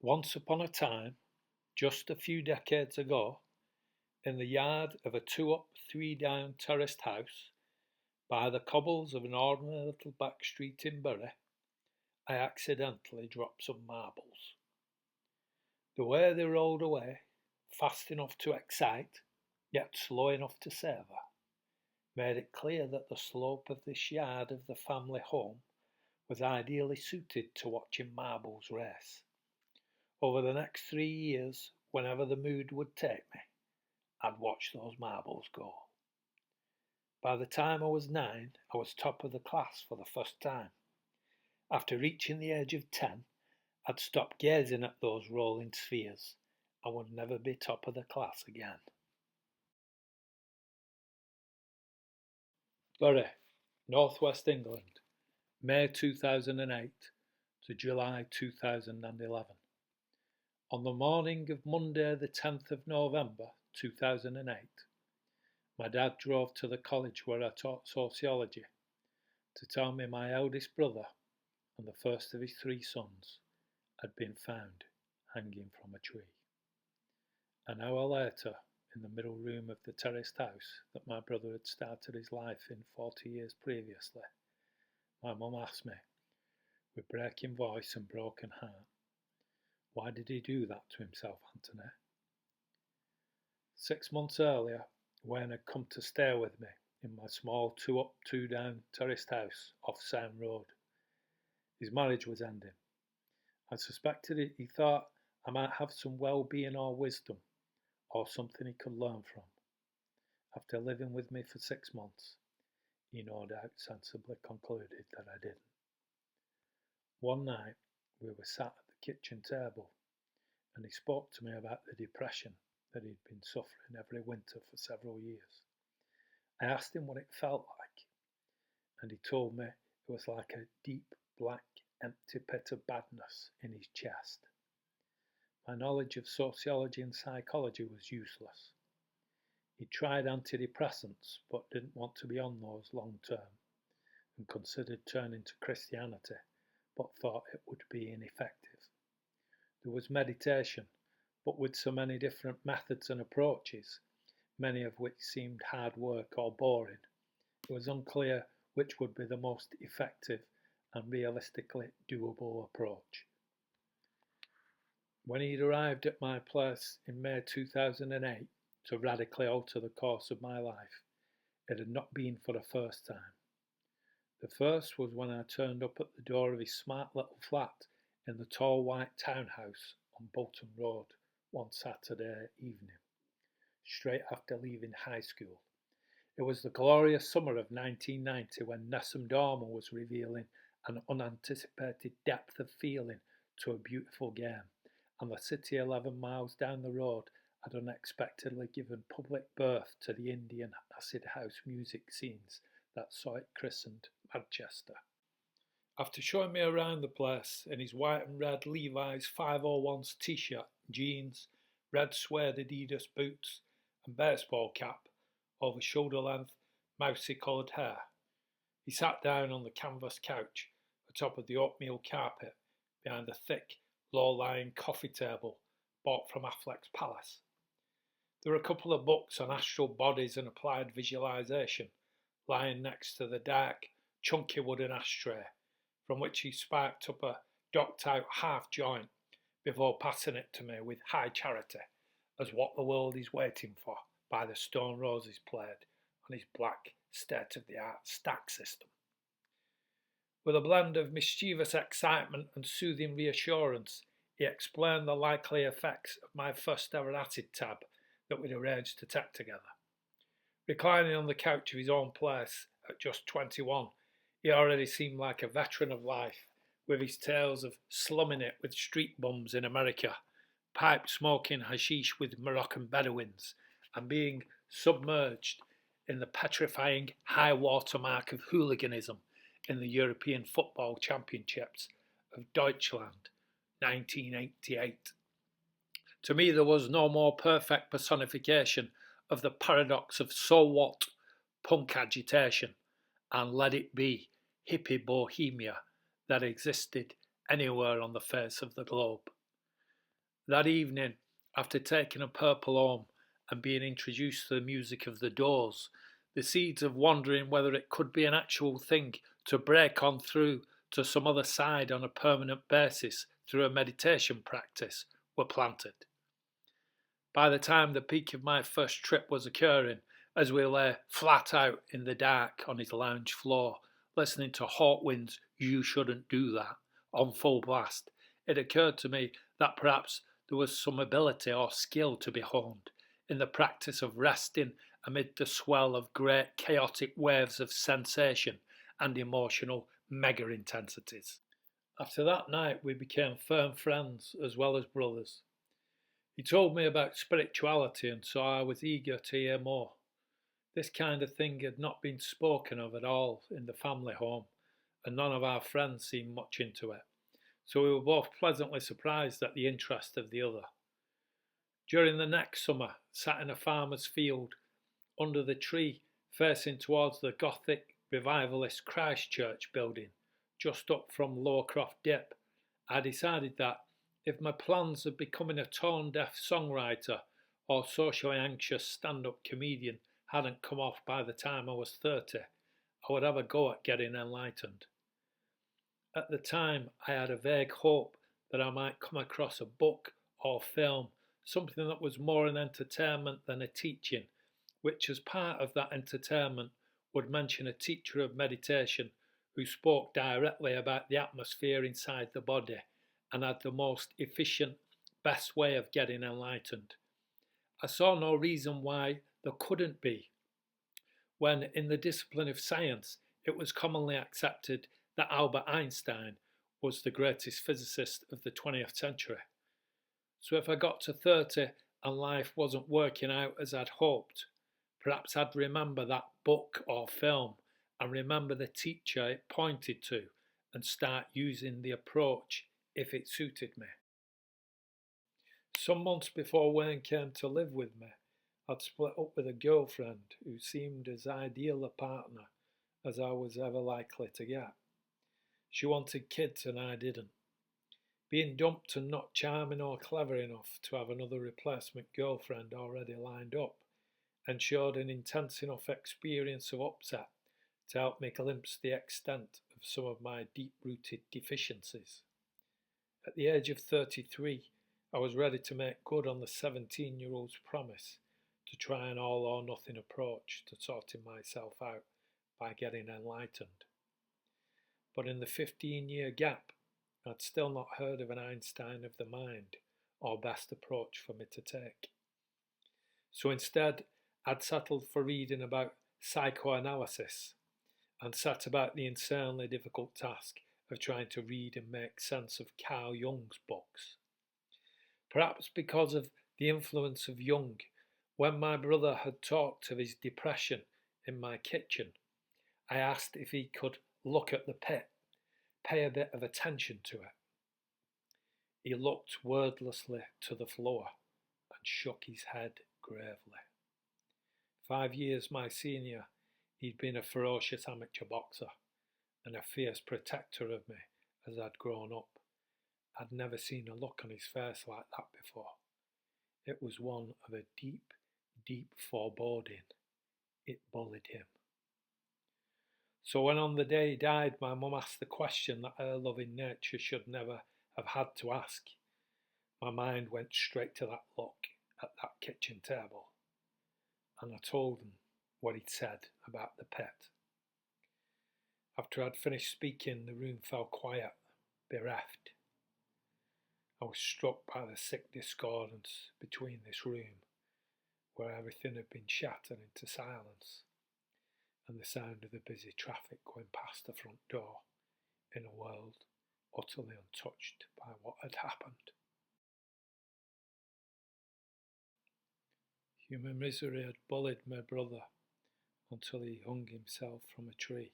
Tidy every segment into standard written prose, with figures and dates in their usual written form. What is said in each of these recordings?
Once upon a time, just a few decades ago, in the yard of a 2 up, 3 down terraced house, by the cobbles of an ordinary little back street in Bury, I accidentally dropped some marbles. The way they rolled away, fast enough to excite, yet slow enough to savour, made it clear that the slope of this yard of the family home was ideally suited to watching marbles race. Over the next 3 years, whenever the mood would take me, I'd watch those marbles go. By the time I was 9, I was top of the class for the first time. After reaching the age of 10, I'd stopped gazing at those rolling spheres and would never be top of the class again. Bury, North West England, May 2008 to July 2011. On the morning of Monday the 10th of November 2008, my dad drove to the college where I taught sociology to tell me my eldest brother and the first of his 3 sons had been found hanging from a tree. An hour later, in the middle room of the terraced house that my brother had started his life in 40 years previously, my mum asked me, with breaking voice and broken heart, why did he do that to himself, Anthony? 6 months earlier, Wayne had come to stay with me in my small 2 up, 2 down terraced house off Sound Road. His marriage was ending. I suspected he thought I might have some well-being or wisdom, or something he could learn from. After living with me for 6 months, he no doubt sensibly concluded that I didn't. One night, we were sat at the kitchen table, and he spoke to me about the depression that he'd been suffering every winter for several years. I asked him what it felt like, and he told me it was like a deep, black, empty pit of badness in his chest. My knowledge of sociology and psychology was useless. He tried antidepressants but didn't want to be on those long term, and considered turning to Christianity but thought it would be ineffective. There was meditation, but with so many different methods and approaches, many of which seemed hard work or boring, it was unclear which would be the most effective and realistically doable approach. When he'd arrived at my place in May 2008 to radically alter the course of my life, it had not been for the first time. The first was when I turned up at the door of his smart little flat in the tall white townhouse on Bolton Road one Saturday evening, straight after leaving high school. It was the glorious summer of 1990 when Nessun Dorma was revealing an unanticipated depth of feeling to a beautiful game, and the city 11 miles down the road had unexpectedly given public birth to the Indian acid house music scenes that saw it christened Manchester. After showing me around the place in his white and red Levi's 501s t-shirt, jeans, red suede Adidas boots and baseball cap over shoulder-length, mousy-coloured hair, he sat down on the canvas couch atop of the oatmeal carpet behind the thick, low-lying coffee table bought from Affleck's Palace. There were a couple of books on astral bodies and applied visualization lying next to the dark, chunky wooden ashtray, from which he sparked up a docked-out half joint before passing it to me with high charity as What the World is Waiting For by the Stone Roses played on his black, state-of-the-art stack system. With a blend of mischievous excitement and soothing reassurance, he explained the likely effects of my first ever acid tab that we'd arranged to take together. Reclining on the couch of his own place at just 21, he already seemed like a veteran of life, with his tales of slumming it with street bums in America, pipe smoking hashish with Moroccan Bedouins, and being submerged in the petrifying high water mark of hooliganism in the European Football Championships of Deutschland, 1988. To me, there was no more perfect personification of the paradox of so what punk agitation and let it be hippie bohemia that existed anywhere on the face of the globe. That evening, after taking a purple home and being introduced to the music of the Doors, the seeds of wondering whether it could be an actual thing to break on through to some other side on a permanent basis through a meditation practice were planted. By the time the peak of my first trip was occurring, as we lay flat out in the dark on his lounge floor, listening to Hawkwind's You Shouldn't Do That on full blast, it occurred to me that perhaps there was some ability or skill to be honed in the practice of resting amid the swell of great chaotic waves of sensation and emotional mega intensities. After that night, we became firm friends as well as brothers. He told me about spirituality, and so I was eager to hear more. This kind of thing had not been spoken of at all in the family home, and none of our friends seemed much into it, so we were both pleasantly surprised at the interest of the other. During the next summer, sat in a farmer's field under the tree facing towards the Gothic revivalist Christchurch building, just up from Lowcroft Dip, I decided that if my plans of becoming a tone-deaf songwriter or socially anxious stand-up comedian hadn't come off by the time I was 30, I would have a go at getting enlightened. At the time, I had a vague hope that I might come across a book or film, something that was more an entertainment than a teaching, which as part of that entertainment would mention a teacher of meditation who spoke directly about the atmosphere inside the body and had the most efficient, best way of getting enlightened. I saw no reason why there couldn't be, when in the discipline of science it was commonly accepted that Albert Einstein was the greatest physicist of the 20th century. So if I got to 30 and life wasn't working out as I'd hoped, perhaps I'd remember that book or film and remember the teacher it pointed to and start using the approach if it suited me. Some months before Wayne came to live with me, I'd split up with a girlfriend who seemed as ideal a partner as I was ever likely to get. She wanted kids and I didn't. Being dumped and not charming or clever enough to have another replacement girlfriend already lined up ensured an intense enough experience of upset to help me glimpse the extent of some of my deep-rooted deficiencies. At the age of 33, I was ready to make good on the 17-year-old's promise to try an all-or-nothing approach to sorting myself out by getting enlightened. But in the 15-year gap, I'd still not heard of an Einstein of the mind or best approach for me to take. So instead, I'd settled for reading about psychoanalysis and set about the insanely difficult task of trying to read and make sense of Carl Jung's books. Perhaps because of the influence of Jung, when my brother had talked of his depression in my kitchen, I asked if he could look at the pit, pay a bit of attention to it. He looked wordlessly to the floor and shook his head gravely. 5 years my senior, he'd been a ferocious amateur boxer and a fierce protector of me as I'd grown up. I'd never seen a look on his face like that before. It was one of a deep, deep foreboding. It bullied him. So when on the day he died, my mum asked the question that her loving nature should never have had to ask, my mind went straight to that look at that kitchen table, and I told him what he'd said about the pet. After I'd finished speaking, the room fell quiet, bereft. I was struck by the sick discordance between this room, where everything had been shattered into silence, and the sound of the busy traffic going past the front door, in a world utterly untouched by what had happened. Human misery had bullied my brother until he hung himself from a tree,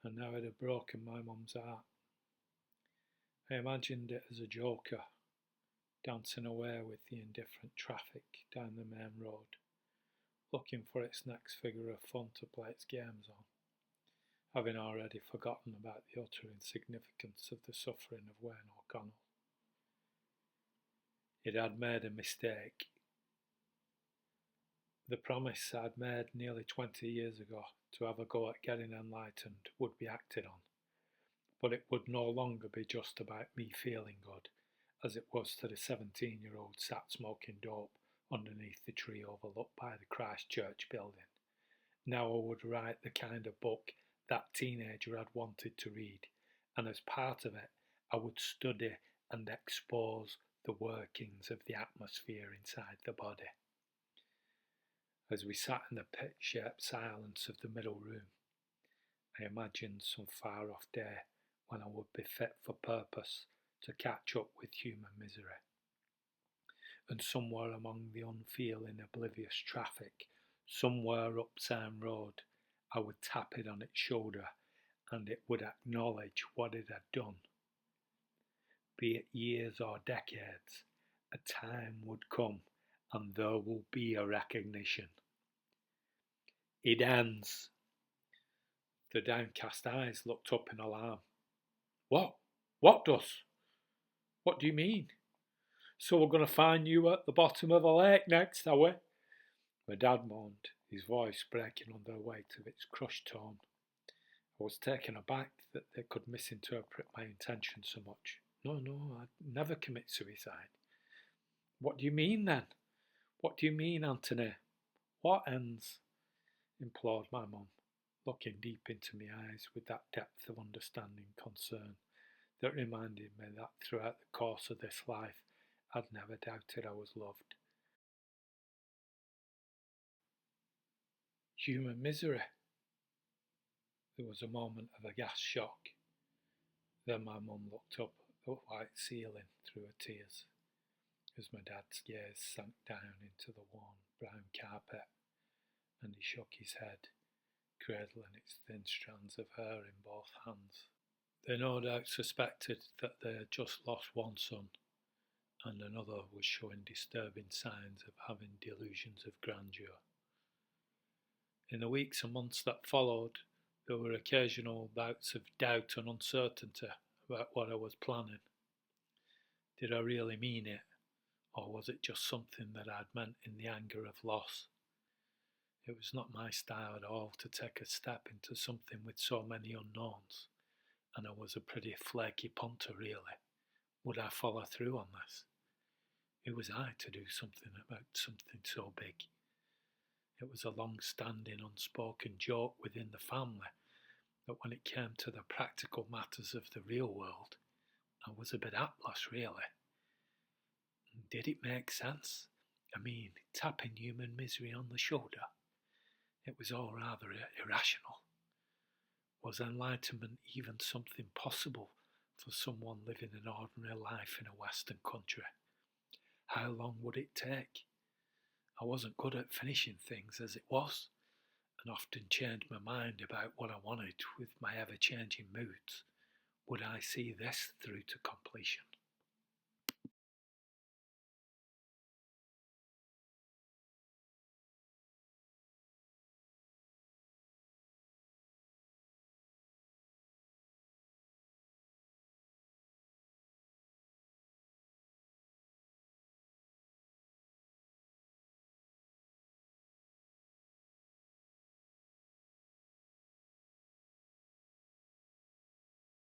and now it had broken my mum's heart. I imagined it as a joker, dancing away with the indifferent traffic down the main road, looking for its next figure of fun to play its games on, having already forgotten about the utter insignificance of the suffering of Wayne O'Connell. It had made a mistake. The promise I'd made nearly 20 years ago to have a go at getting enlightened would be acted on, but it would no longer be just about me feeling good, as it was to the 17-year-old sat smoking dope underneath the tree overlooked by the Christ Church building. Now I would write the kind of book that teenager had wanted to read, and as part of it, I would study and expose the workings of the atmosphere inside the body. As we sat in the pit-shaped silence of the middle room, I imagined some far-off day when I would be fit for purpose to catch up with human misery. And somewhere among the unfeeling, oblivious traffic, somewhere up Sam Road, I would tap it on its shoulder and it would acknowledge what it had done. Be it years or decades, a time would come and there will be a recognition. It ends. The downcast eyes looked up in alarm. What? What does? What do you mean? So we're going to find you at the bottom of the lake next, are we? My dad moaned, his voice breaking under the weight of its crushed tone. I was taken aback that they could misinterpret my intention so much. No, I'd never commit suicide. What do you mean then? What do you mean, Anthony? What ends? Implored my mum, looking deep into my eyes with that depth of understanding concern that reminded me that throughout the course of this life I'd never doubted I was loved. Human misery. There was a moment of aghast shock. Then my mum looked up at the white ceiling through her tears as my dad's gaze sank down into the worn brown carpet, and he shook his head, cradling its thin strands of hair in both hands. They no doubt suspected that they had just lost one son, and another was showing disturbing signs of having delusions of grandeur. In the weeks and months that followed, there were occasional bouts of doubt and uncertainty about what I was planning. Did I really mean it, or was it just something that I'd meant in the anger of loss? It was not my style at all to take a step into something with so many unknowns, and I was a pretty flaky punter really. Would I follow through on this? Who was I to do something about something so big? It was a long-standing unspoken joke within the family that when it came to the practical matters of the real world, I was a bit hapless really. Did it make sense? I mean, tapping human misery on the shoulder? It was all rather irrational. Was enlightenment even something possible for someone living an ordinary life in a Western country? How long would it take? I wasn't good at finishing things as it was, and often changed my mind about what I wanted with my ever-changing moods. Would I see this through to completion?